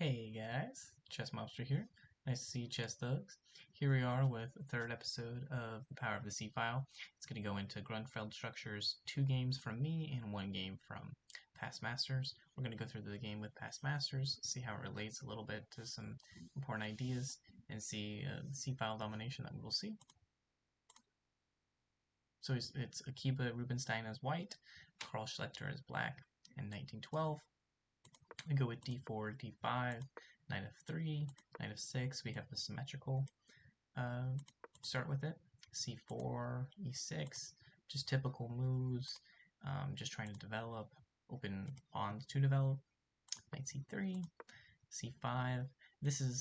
Hey guys, ChessMobster here. Nice to see you, chess thugs. Here we are with the third episode of The Power of the C-File. It's going to go into Grunfeld structures, 2 games from me and 1 game from past masters. We're going to go through the game with past masters, see how it relates a little bit to some important ideas, and see the C-File domination that we'll see. So it's Akiba Rubinstein as white, Carl Schlechter as black in 1912. We go with d4, d5, knight f3, knight f6. We have the symmetrical start with it. c4, e6, just typical moves, just trying to develop, open pawns to develop. Knight c3, c5.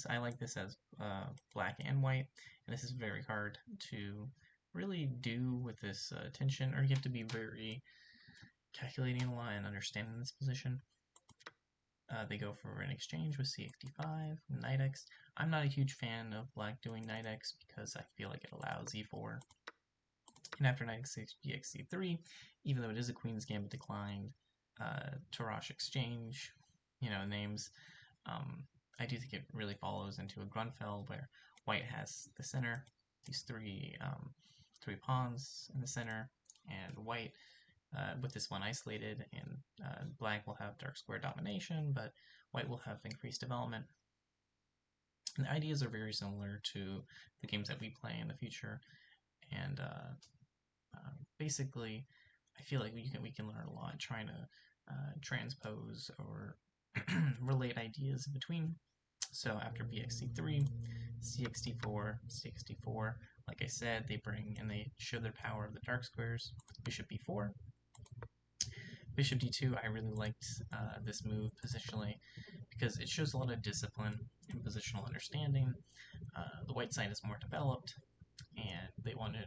I like this as black and white, and this is very hard to really do with this tension, or you have to be very calculating a lot and understanding this position. They go for an exchange with cx d5, knight x. I'm not a huge fan of black doing knight x because I feel like it allows e4. And after knight x6, bx c3, even though it is a queen's gambit declined, Tarrasch exchange, names, I do think it really follows into a Grunfeld where white has the center, these three pawns in the center, and white with this one isolated, and black will have dark square domination, but white will have increased development. And the ideas are very similar to the games that we play in the future, and basically, I feel like we can learn a lot trying to transpose or relate ideas in between. So after bxc3, cx4, cx4, like I said, they bring and they show their power of the dark squares. Bishop b4. Bishop d2, I really liked this move positionally because it shows a lot of discipline and positional understanding. The white side is more developed, and they want to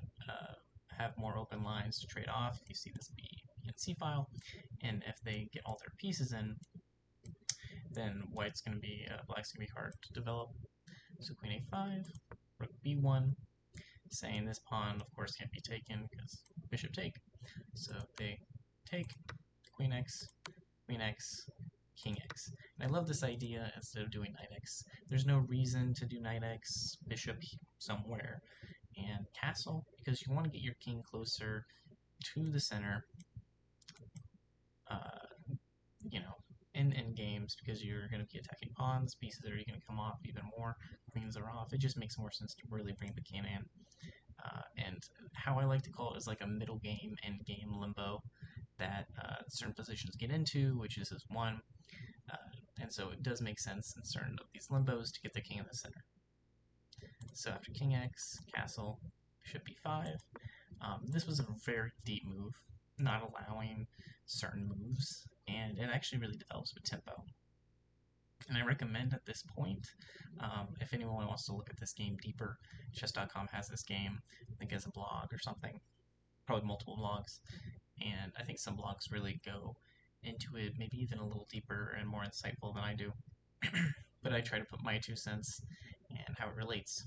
have more open lines to trade off. You see this B and C file, and if they get all their pieces in, then black's going to be hard to develop. So queen a5, rook b1, saying this pawn, of course, can't be taken because bishop take. So they take, queen x, king x. And I love this idea instead of doing knight x. There's no reason to do knight x, bishop somewhere, and castle, because you want to get your king closer to the center, in games, because you're going to be attacking pawns, pieces are going to come off even more, queens are off. It just makes more sense to really bring the king in. And how I like to call it is like a middle game, end game limbo that certain positions get into, which is as one. And so it does make sense in certain of these limbos to get the king in the center. So after king x, castle, bishop b5. This was a very deep move, not allowing certain moves, and it actually really develops with tempo. And I recommend at this point, if anyone wants to look at this game deeper, chess.com has this game, I think as a blog or something, probably multiple blogs, and I think some blogs really go into it maybe even a little deeper and more insightful than I do. But I try to put my 2 cents and how it relates.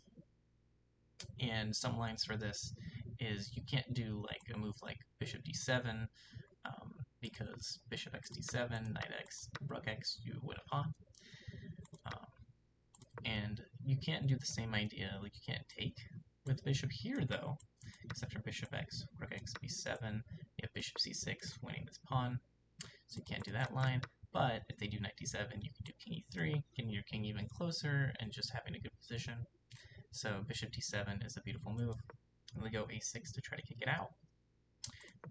And some lines for this is you can't do like a move like bishop d7, because bishop x d7, knight x, rook x, you win a pawn. And you can't do the same idea, like you can't take with bishop here though, because after bishop x, rook x b7, you have bishop c6 winning this pawn, so you can't do that line. But if they do knight d7, you can do king e3, getting your king even closer and just having a good position. So bishop d7 is a beautiful move. And we go a6 to try to kick it out.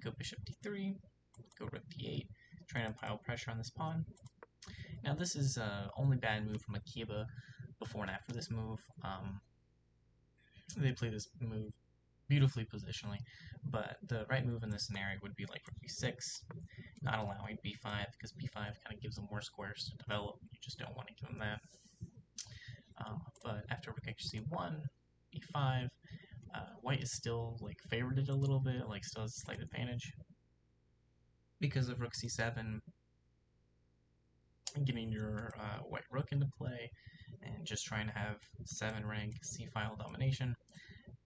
Go bishop d3, go rook d8, trying to pile pressure on this pawn. Now this is only bad move from Akiba before and after this move. They play this move beautifully positionally, but the right move in this scenario would be like rook b6, not allowing b5, because b5 kind of gives them more squares to develop. You just don't want to give them that. But after rook hc1, e5, white is still like favorited a little bit, like still has a slight advantage because of rook c7, getting your white rook into play, and just trying to have 7 rank c-file domination.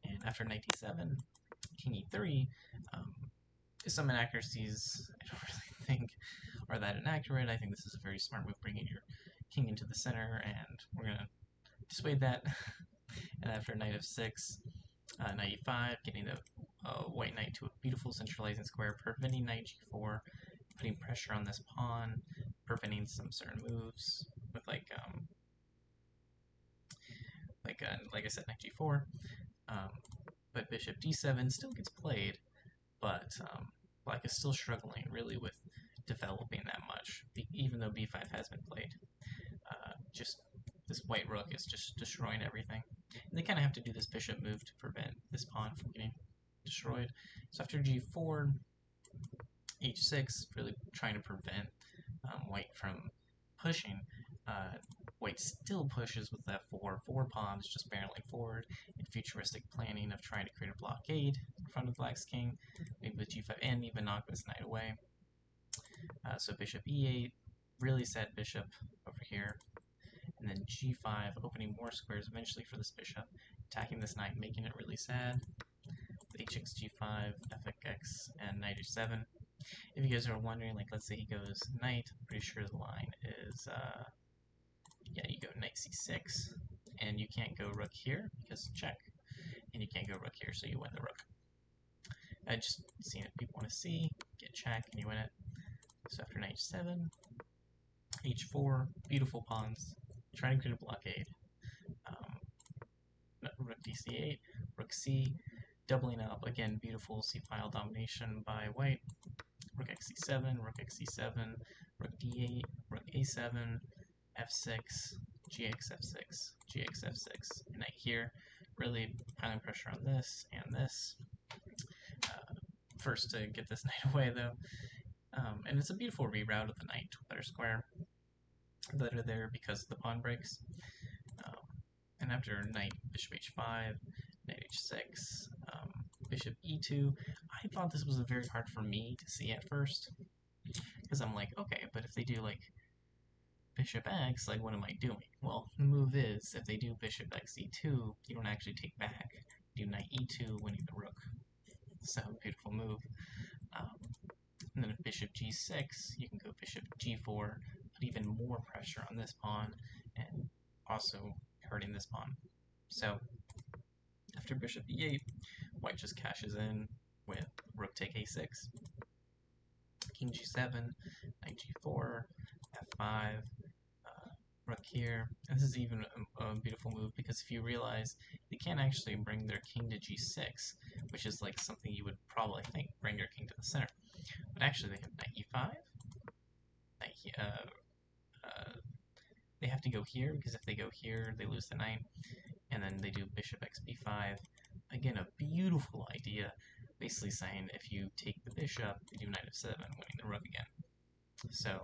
And after knight d7, king e3, some inaccuracies I don't really think are that inaccurate. I think this is a very smart move, bringing your king into the center, and we're going to dissuade that. And after knight f6, knight e5, getting the white knight to a beautiful centralizing square, preventing knight g4, putting pressure on this pawn, preventing some certain moves with like I said, knight g4. But bishop d7 still gets played, but black is still struggling really with developing that much, even though b5 has been played. Just this white rook is just destroying everything. And they kind of have to do this bishop move to prevent this pawn from getting destroyed. So after g4, h6, really trying to prevent white from pushing. White still pushes with f4, 4 pawns just barreling forward in futuristic planning of trying to create a blockade in front of black's king, maybe with g5 and even knock this knight away. So bishop e8, really sad bishop over here, and then g5, opening more squares eventually for this bishop, attacking this knight, making it really sad. hx g5, fx, and knight h7. If you guys are wondering, like, let's say he goes knight, I'm pretty sure the line is, yeah, you go knight c6, and you can't go rook here, because check, and you can't go rook here, so you win the rook. I just seen it people want to see, get check, and you win it. So after knight h7, h4, beautiful pawns, trying to create a blockade. Rook dc8, rook c, doubling up, again, beautiful c-file domination by white. Rook xc7, rook xc7, rook d8, rook a7, f6, gx f6, gx f6, and knight here, really piling pressure on this and this. First to get this knight away though, and it's a beautiful reroute of the knight to a better square that are there because the pawn breaks. And after knight bishop h5, knight h6, bishop e2, I thought this was very hard for me to see at first, because I'm like, okay, but if they do like bishop x, like what am I doing? Well, the move is, if they do bishop x e2, you don't actually take back. You do knight e2, winning the rook. So, beautiful move. And then if bishop g6, you can go bishop g4, put even more pressure on this pawn, and also hurting this pawn. So, after bishop e8, white just cashes in with rook take a6, king g7, knight g4, f5, rook here. And this is even a beautiful move because if you realize they can't actually bring their king to g6, which is like something you would probably think, bring your king to the center. But actually they have knight e5, they have to go here because if they go here, they lose the knight. And then they do bishop x b5. Again, a beautiful idea, basically saying if you take the bishop, you do knight f7, winning the rook again. So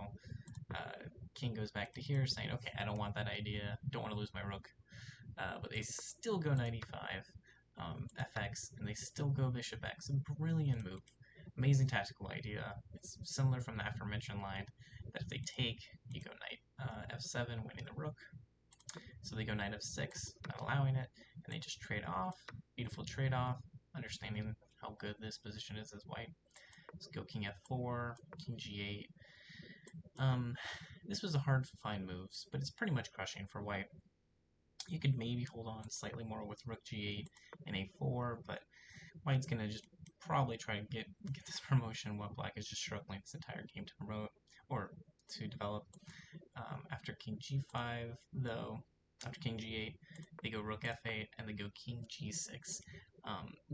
king goes back to here, saying, okay, I don't want that idea, don't want to lose my rook. But they still go knight e5, fx, and they still go bishop x. A brilliant move. Amazing tactical idea. It's similar from the aforementioned line that if they take, you go knight f7, winning the rook. So they go knight f6, not allowing it, and they just trade off. Beautiful trade-off, understanding how good this position is as white. Let's go king f4, king g8. This was a hard to find moves, but it's pretty much crushing for white. You could maybe hold on slightly more with rook g8 and a4, but white's going to just probably try to get this promotion while black is just struggling this entire game to promote, or to develop. After king g5, though, after king g8, they go rook f8, and they go king g6.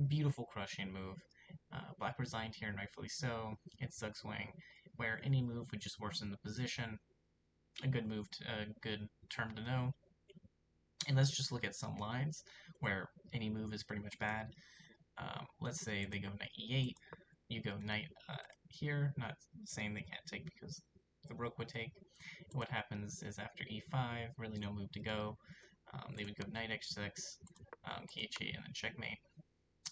Beautiful crushing move. Black resigned here, and rightfully so. It's Zug's wing, where any move would just worsen the position. A good move, a good term to know. And let's just look at some lines where any move is pretty much bad. Let's say they go knight e8, you go knight here, not saying they can't take because the rook would take. And what happens is after e5, really no move to go, they would go knight x6, king h8, and then checkmate.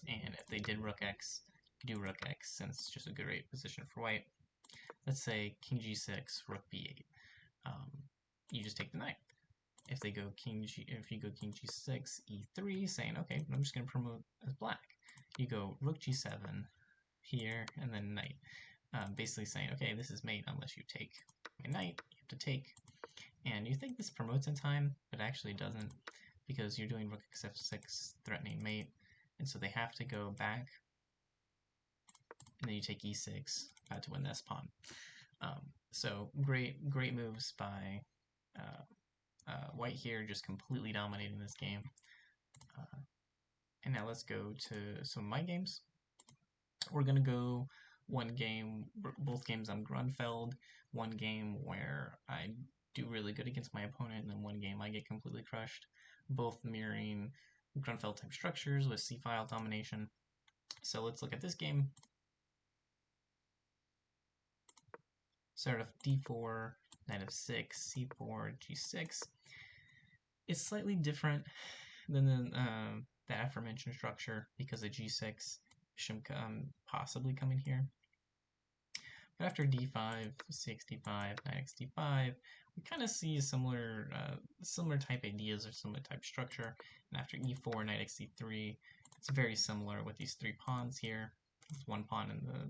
And if they did rook x, you do rook x, since it's just a great position for white. Let's say king g6, rook b8. You just take the knight. If they go if you go king g6, e3, saying, okay, I'm just going to promote as black. You go rook g7 here, and then knight. Basically saying, okay, this is mate unless you take my knight, you have to take. And you think this promotes in time, but it actually doesn't, because you're doing rook f6, threatening mate, and so they have to go back, and then you take e6 to win this pawn. So great moves by white here, just completely dominating this game. And now let's go to some of my games. We're gonna go one game, both games I'm Grunfeld, one game where I do really good against my opponent, and then one game I get completely crushed, both mirroring Grunfeld type structures with c-file domination. So let's look at this game. Start off d4, knight f6, c4, g6. It's slightly different than the aforementioned structure because the g6 should possibly come in here. But after d5, c6, d5, knight x d5, we kind of see similar type ideas or similar type structure. And after e4, knight x d3, it's very similar with these three pawns here. With one pawn in the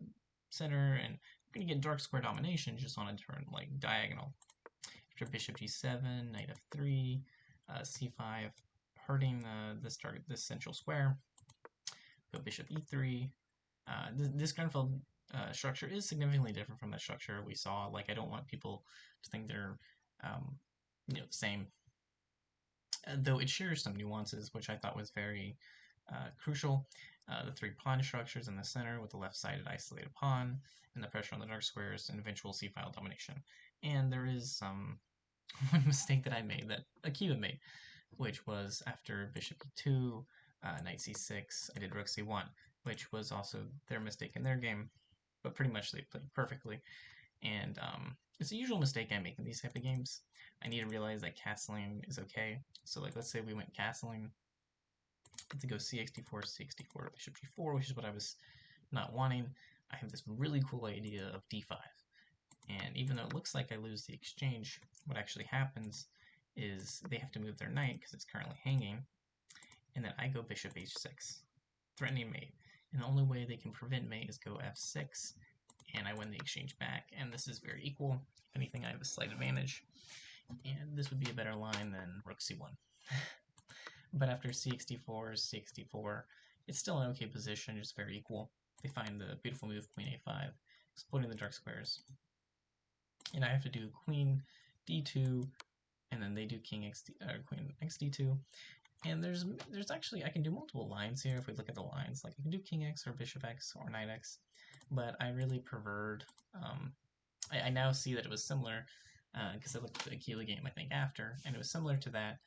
center, and we're going to get dark square domination just on a turn, like diagonal. After bishop g7, knight f3, c5, hurting this central square. Go bishop e3. This Grunfeld structure is significantly different from the structure we saw. Like, I don't want people to think they're the same, though it shares some nuances, which I thought was very crucial. The three pawn structures in the center with the left-sided isolated pawn, and the pressure on the dark squares, and eventual c-file domination. And there is one mistake that I made, that Akiba made, which was after bishop e2, knight c6, I did rook c1, which was also their mistake in their game, but pretty much they played perfectly. And it's a usual mistake I make in these type of games. I need to realize that castling is okay. So like, let's say we went castling to go cx d4, cx d4, bishop g4, which is what I was not wanting. I have this really cool idea of d5. And even though it looks like I lose the exchange, what actually happens is they have to move their knight because it's currently hanging, and then I go bishop h6, threatening mate. And the only way they can prevent mate is go f6, and I win the exchange back. And this is very equal. If anything, I have a slight advantage. And this would be a better line than rook c1. But after cx d4, cx d4, it's still an okay position, just very equal. They find the beautiful move queen a5, exploiting the dark squares. And I have to do queen d2, and then they do queen x d2. And there's actually, I can do multiple lines here if we look at the lines. Like, I can do king x or bishop x or knight x, but I really preferred, I now see that it was similar, because I looked at the Akiba game, I think, after, and it was similar to that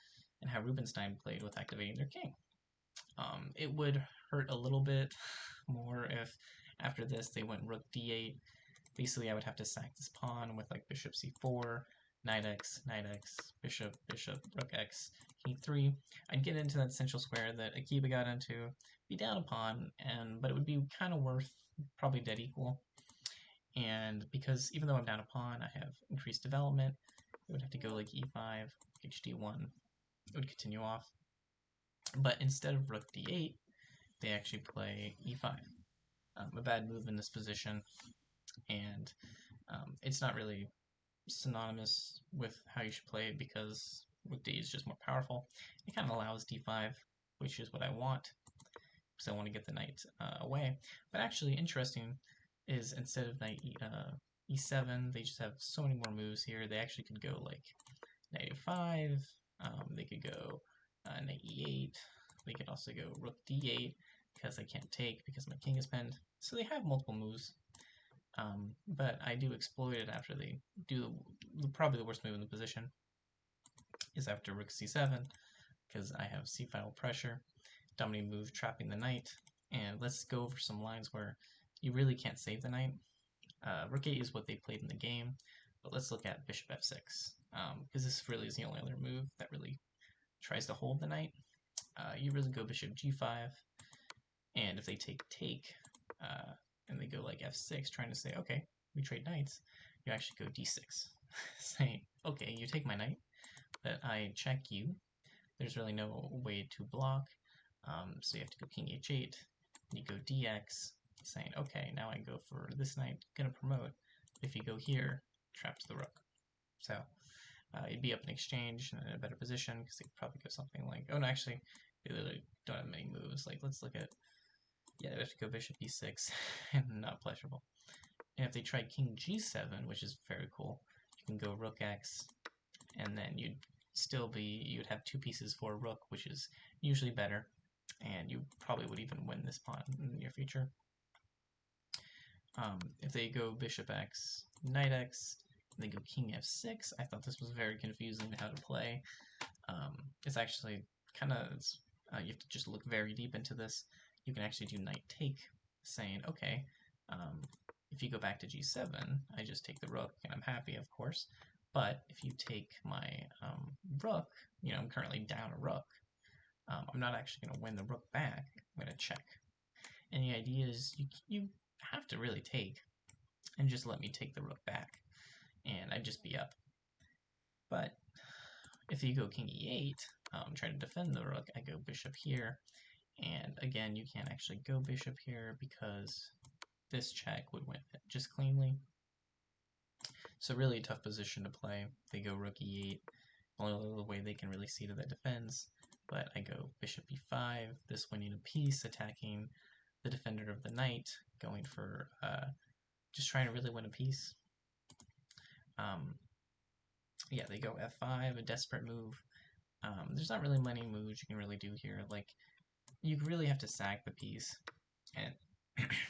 and how Rubinstein played with activating their king. It would hurt a little bit more if after this they went rook d8. Basically, I would have to sack this pawn with like bishop c4, knight x, bishop, rook x, king 3. I'd get into that central square that Akiba got into, be down a pawn, but it would be kind of worth probably dead equal. And because even though I'm down a pawn, I have increased development. It would have to go like e5, hd1. It would continue off. But instead of rook d8, they actually play e5. A bad move in this position, and it's not really synonymous with how you should play it because rook d is just more powerful. It kind of allows d5, which is what I want, because I want to get the knight away. But actually, interesting is instead of knight e7, they just have so many more moves here. They actually could go like knight a5, they could go knight e8, they could also go rook d8, because I can't take because my king is pinned. So they have multiple moves. But I do exploit it after they do probably the worst move in the position is after rook c7, because I have c-file pressure, dominating move, trapping the knight. And let's go over some lines where you really can't save the knight. Rook 8 is what they played in the game, but let's look at bishop f6, because this really is the only other move that really tries to hold the knight. You really go bishop g5, and if they take, and they go like f6, trying to say, okay, we trade knights, you actually go d6, saying, okay, you take my knight, but I check you. There's really no way to block, so you have to go king h8, and you go dx, saying, okay, now I go for this knight, gonna promote. If you go here, traps the rook. So You'd be up in exchange and in a better position because they could probably go something like, oh no, actually, they literally don't have many moves. Like, let's look at, yeah, they have to go bishop e6, and not pleasurable. And if they try king g7, which is very cool, you can go rook x, and then you'd have 2 pieces for a rook, which is usually better, and you probably would even win this pawn in the near future. If they go bishop x, knight x, and they go king f6, I thought this was very confusing how to play. It's actually kind of, you have to just look very deep into this. You can actually do knight take, saying, okay, if you go back to g7, I just take the rook, and I'm happy, of course. But if you take my rook, I'm currently down a rook. I'm not actually going to win the rook back. I'm going to check. And the idea is you have to really take and just let me take the rook back, and I'd just be up. But if you go king e8, try to defend the rook, I go bishop here, and again, you can't actually go bishop here because this check would win it just cleanly. So really tough position to play. They go rook e8, only way they can really see that defends, but I go bishop e5, this winning a piece, attacking the defender of the knight, going for just trying to really win a piece. Yeah, they go f5, a desperate move. There's not really many moves you can really do here. Like, you really have to sack the piece and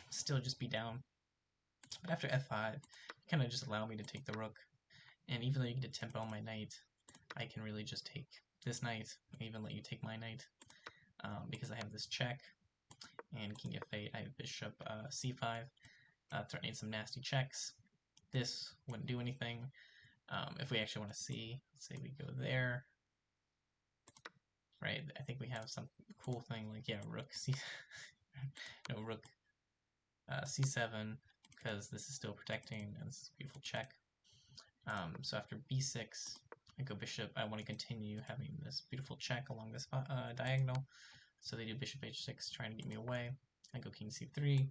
still just be down. But after f5, you kind of just allow me to take the rook. And even though you get to tempo my knight, I can really just take this knight and even let you take my knight, because I have this check. And king f8, I have bishop c5, threatening some nasty checks. This wouldn't do anything. If we actually want to see, let's say we go there, right? I think we have some cool thing like, yeah, rook c, no, rook c7, because this is still protecting, and this is a beautiful check. So after b6, I go bishop. I want to continue having this beautiful check along this diagonal. So they do bishop h6, trying to get me away. I go king c3.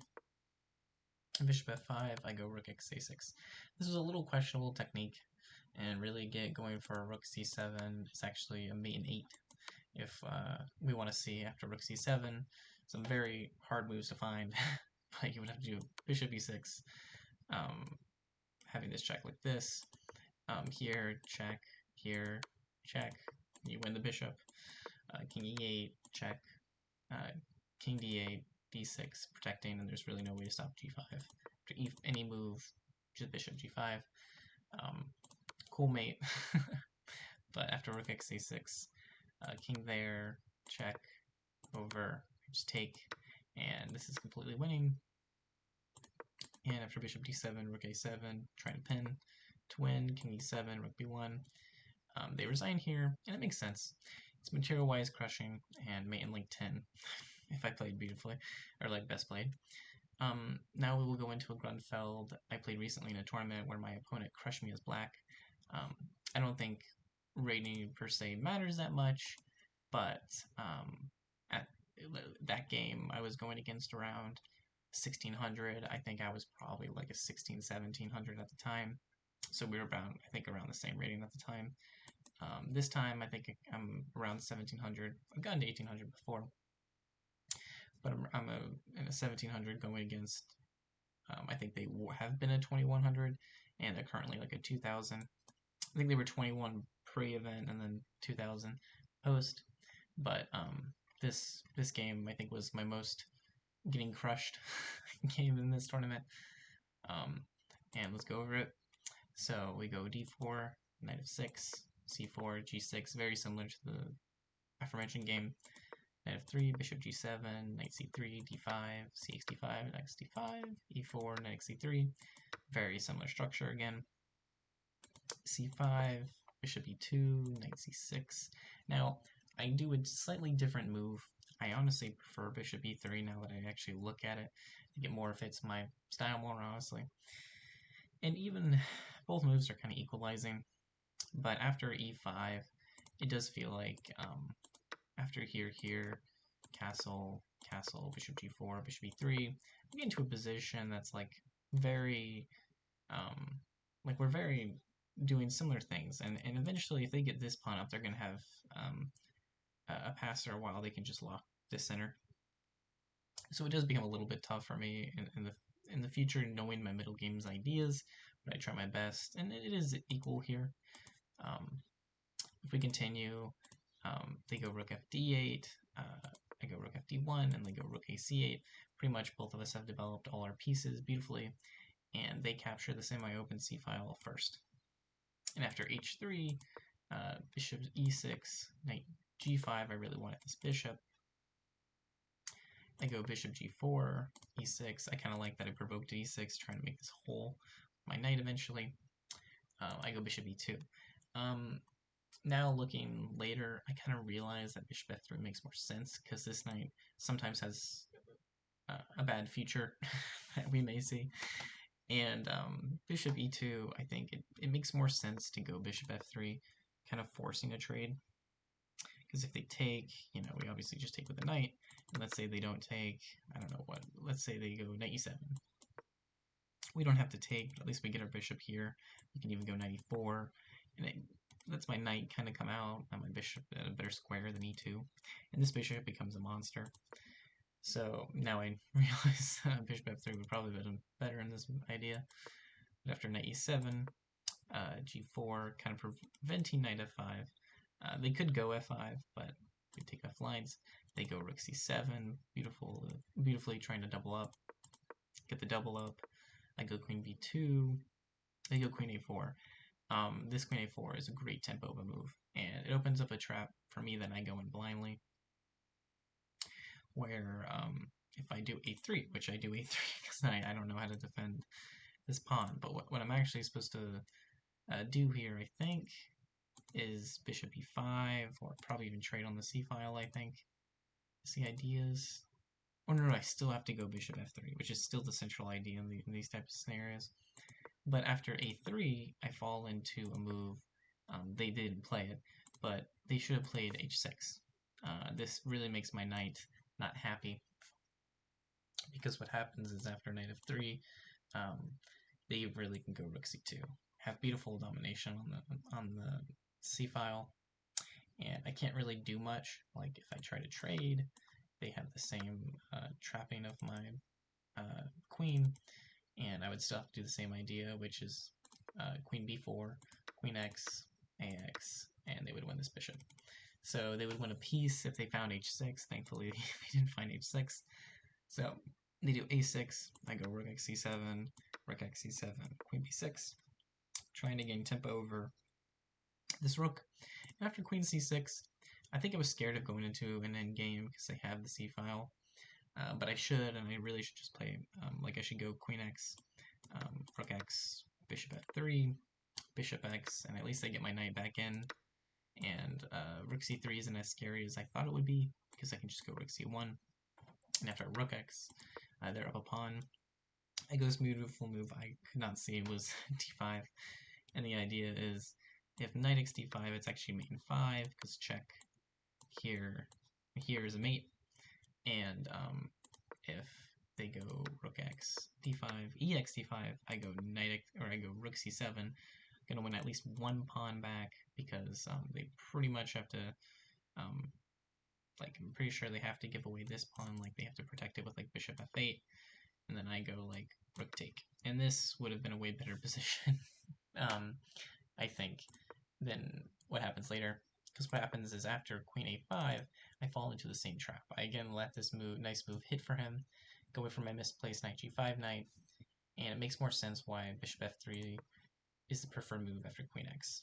Bishop f5, I go rook x a6. This is a little questionable technique, and really get going for a rook c7 is actually a mate in 8. If we want to see after rook c7, some very hard moves to find, but you would have to do bishop e6, having this check like this, here, check, here, check, you win the bishop, king e8, check, king d8, d6, protecting, and there's really no way to stop g5. After any move, just bishop g5. Cool mate. But after rook x a6, king there, check, over, just take, and this is completely winning. And after bishop d7, rook a7, trying to pin to win, king e7, rook b1. They resign here, and it makes sense. It's material-wise crushing, and mate in like 10, if I played beautifully, or like best played. Now we will go into a Grunfeld I played recently in a tournament where my opponent crushed me as black. I don't think rating per se matters that much, but at that game I was going against around 1600. I think I was probably like a 1700 at the time, so we were around the same rating at the time. This time I think I'm around 1700. I've gotten to 1800 before, but I'm in a 1700 going against, I think they have been a 2100, and they're currently like a 2000. I think they were 21 pre-event and then 2000 post. But this game I think was my most getting crushed game in this tournament. And let's go over it. So we go d4, knight f6, c4, g6, very similar to the aforementioned game. Knight f3, bishop g7, knight c3, d5, cx d5, knight d5, e4, knight c3. Very similar structure again. c5, bishop e2, knight c6. Now, I do a slightly different move. I honestly prefer bishop e3 now that I actually look at it. I think it more fits my style more, honestly. And even both moves are kind of equalizing. But after e5, it does feel like after here, castle, bishop g4, bishop e3, we get into a position that's like very, like we're very doing similar things, and eventually if they get this pawn up, they're going to have a passer while they can just lock this center. So it does become a little bit tough for me in the future, knowing my middle game's ideas, but I try my best, and it is equal here. If we continue, they go rook fd8, I go rook fd1, and they go rook ac8. Pretty much both of us have developed all our pieces beautifully, and they capture the semi-open c-file first. And after h3, bishop e6, knight g5, I really wanted this bishop. I go bishop g4, e6. I kind of like that I provoked e6, trying to make this whole my knight eventually. I go bishop e2. Now looking later, I kind of realize that bishop f3 makes more sense because this knight sometimes has a bad future that we may see. And bishop e2, I think it makes more sense to go bishop f3, kind of forcing a trade. Because if they take, you know, we obviously just take with the knight. And let's say they don't take, I don't know what, let's say they go knight e7. We don't have to take, but at least we get our bishop here. We can even go knight e4. And it lets my knight kind of come out, and my bishop at a better square than e2. And this bishop becomes a monster. So now I realize bishop f3 would probably have been better in this idea. But after knight e7, g4, kind of preventing knight f5. They could go f5, but we take f lines. They go rook c7, beautifully trying to double up. Get the double up. I go queen b2. They go queen a4. This queen a4 is a great tempo of a move, and it opens up a trap for me that I go in blindly, where if I do a3, which I do a3 because I don't know how to defend this pawn, but what I'm actually supposed to do here, I think, is bishop e5, or probably even trade on the c-file, I think. See ideas. Oh no, I still have to go bishop f3, which is still the central idea in these types of scenarios. But after a3, I fall into a move. They didn't play it, but they should have played h6. This really makes my knight not happy, because what happens is after knight f3, they really can go rook c2, have beautiful domination on the c-file, and I can't really do much. Like if I try to trade, they have the same trapping of my queen, and I would still have to do the same idea, which is queen b4, queen x, ax, and they would win this bishop. So they would win a piece if they found h6. Thankfully, they didn't find h6. So they do a6, I go rook x c7, rook x c7, queen b6, trying to gain tempo over this rook. And after queen c6, I think I was scared of going into an endgame because I have the c-file. But I should, and I really should just play, like I should go queen x, rook x, bishop f3, bishop x, and at least I get my knight back in. And rook c3 isn't as scary as I thought it would be, because I can just go rook c1. And after rook x, they're up a pawn. I go this beautiful move I could not see was d5. And the idea is, if knight x d5, it's actually mate in 5, because check here is a mate. And if they go rook x d5, ex d5, I go knight x, or I go rook c7. I'm gonna win at least one pawn back, because they pretty much have to, like, I'm pretty sure they have to give away this pawn, like they have to protect it with like bishop f8, and then I go like rook take, and this would have been a way better position, I think, than what happens later. Because what happens is after queen a5, I fall into the same trap. I again let this nice move hit for him, go away from my misplaced knight g5 knight, and it makes more sense why bishop f3 is the preferred move after queen x.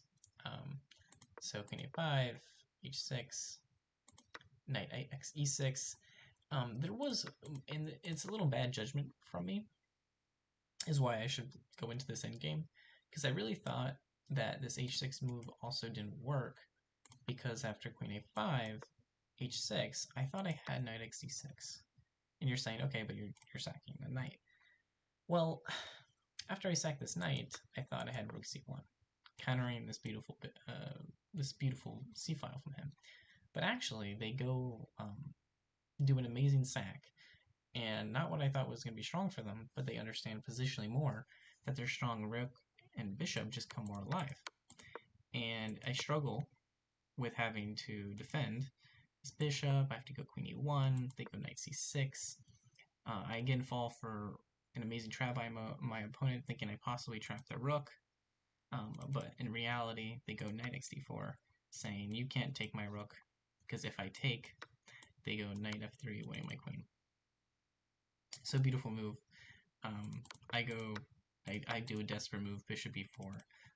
So queen a5, h6, knight x e6. There was, and it's a little bad judgment from me, is why I should go into this endgame, because I really thought that this h6 move also didn't work, because after queen a5, h6, I thought I had knight x d6. And you're saying, okay, but you're sacking the knight. Well, after I sacked this knight, I thought I had rook c1, countering this beautiful c-file from him. But actually, they go do an amazing sack, and not what I thought was going to be strong for them, but they understand positionally more that their strong rook and bishop just come more alive. And I struggle with having to defend this bishop. I have to go queen e1, they go knight c6. I again fall for an amazing trap by my opponent, thinking I possibly trapped their rook. But in reality, they go knight xd4, saying, you can't take my rook, because if I take, they go knight f3, winning my queen. So beautiful move. I do a desperate move, bishop e4,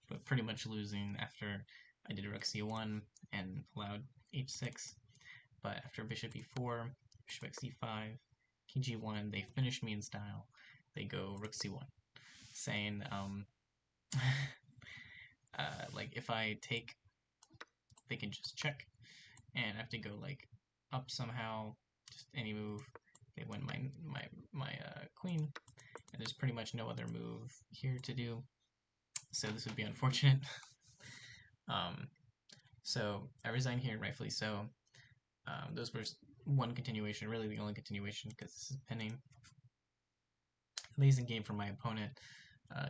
but pretty much losing after I did rook c1 and allowed h6. But after bishop e4, bishop x5, king g1, they finish me in style. They go rook c1, saying, like if I take, they can just check, and I have to go like up somehow, just any move. They win my queen, and there's pretty much no other move here to do. So this would be unfortunate. So I resign here, rightfully so. Those were one continuation, really the only continuation, because this is pinning. Amazing game from my opponent,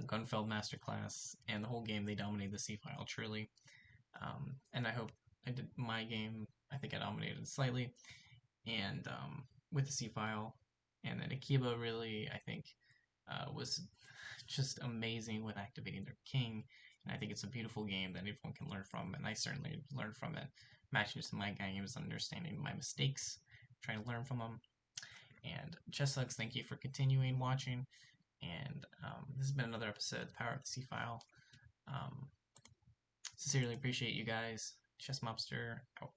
Grunfeld Masterclass, and the whole game they dominated the c-file, truly. And I hope I did my game, I think I dominated slightly, and with the c-file. And then Akiba really, I think, was just amazing with activating their king. And I think it's a beautiful game that everyone can learn from, and I certainly learned from it. Matching to my games, understanding my mistakes, trying to learn from them. And ChessSucks, thank you for continuing watching. And this has been another episode of The Power of the C-File. Sincerely appreciate you guys. ChessMobster out.